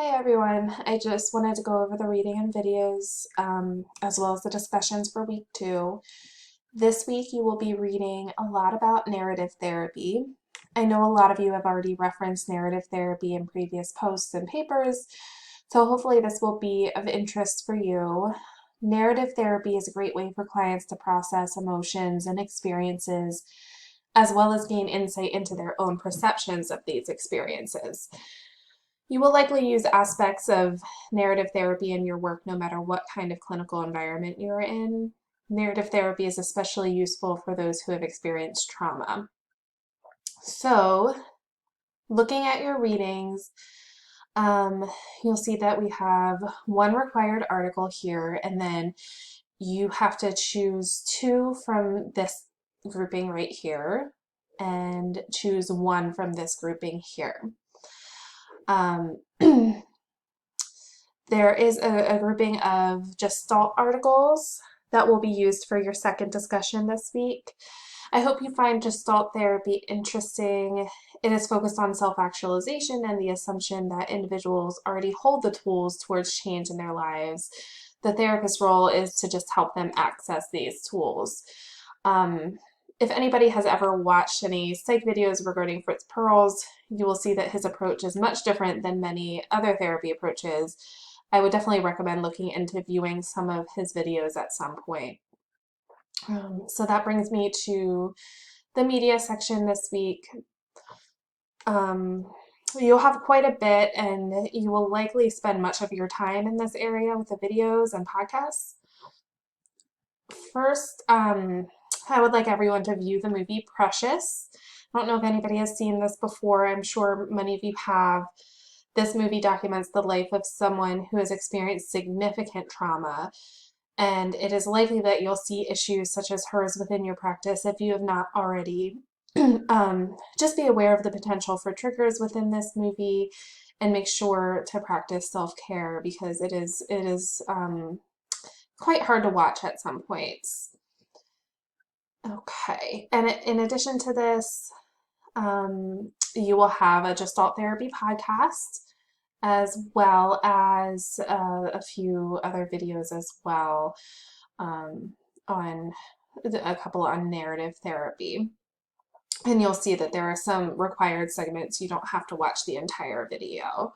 Hey everyone, I just wanted to go over the reading and videos as well as the discussions for week 2. This week you will be reading a lot about narrative therapy. I know a lot of you have already referenced narrative therapy in previous posts and papers, so hopefully this will be of interest for you. Narrative therapy is a great way for clients to process emotions and experiences as well as gain insight into their own perceptions of these experiences. You will likely use aspects of narrative therapy in your work no matter what kind of clinical environment you're in. Narrative therapy is especially useful for those who have experienced trauma. So, looking at your readings, you'll see that we have one required article here, and then you have to choose 2 from this grouping right here, and choose 1 from this grouping here. There is a grouping of Gestalt articles that will be used for your second discussion this week. I hope you find Gestalt therapy interesting. It is focused on self-actualization and the assumption that individuals already hold the tools towards change in their lives. The therapist's role is to just help them access these tools. If anybody has ever watched any psych videos regarding Fritz Perls, you will see that his approach is much different than many other therapy approaches. I would definitely recommend looking into viewing some of his videos at some point. So that brings me to the media section this week. You'll have quite a bit, and you will likely spend much of your time in this area with the videos and podcasts. First, I would like everyone to view the movie Precious. I don't know if anybody has seen this before. I'm sure many of you have. This movie documents the life of someone who has experienced significant trauma, and it is likely that you'll see issues such as hers within your practice if you have not already. Just be aware of the potential for triggers within this movie and make sure to practice self-care because it is quite hard to watch at some points. Okay, and in addition to this, you will have a Gestalt therapy podcast as well as a few other videos as well on a couple on narrative therapy. And you'll see that there are some required segments. You don't have to watch the entire video.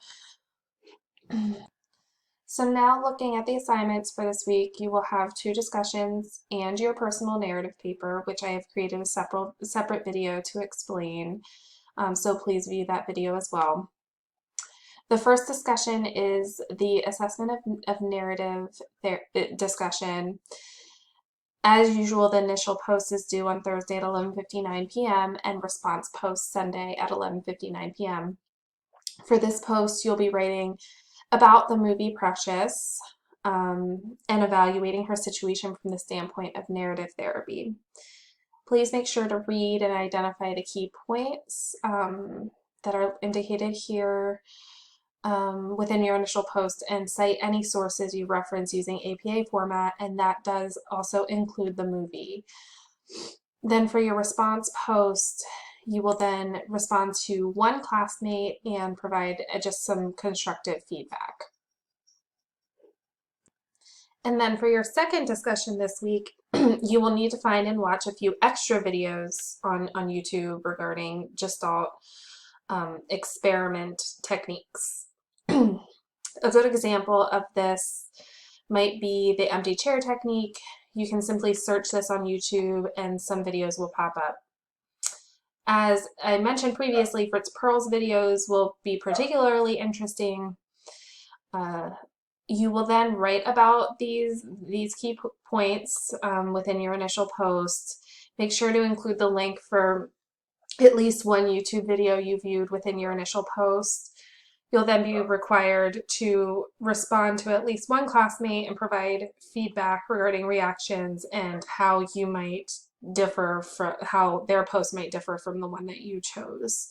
So now looking at the assignments for this week, you will have 2 discussions and your personal narrative paper, which I have created a separate video to explain. So please view that video as well. The first discussion is the assessment of narrative discussion. As usual, the initial post is due on Thursday at 11:59 p.m. and response post Sunday at 11:59 p.m. For this post, you'll be writing about the movie Precious and evaluating her situation from the standpoint of narrative therapy. Please make sure to read and identify the key points that are indicated here within your initial post and cite any sources you reference using APA format, and that does also include the movie. Then for your response post, you will then respond to 1 classmate and provide just some constructive feedback. And then for your second discussion this week, you will need to find and watch a few extra videos on YouTube regarding Gestalt experiment techniques. A good example of this might be the empty chair technique. You can simply search this on YouTube and some videos will pop up. As I mentioned previously, Fritz Perls videos will be particularly interesting. You will then write about these key points within your initial post. Make sure to include the link for at least 1 YouTube video you viewed within your initial post. You'll then be required to respond to at least 1 classmate and provide feedback regarding reactions and how you might differ from how their post might differ from the one that you chose.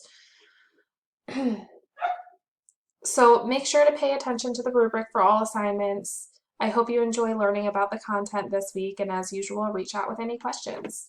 So make sure to pay attention to the rubric for all assignments. I hope you enjoy learning about the content this week, and as usual, reach out with any questions.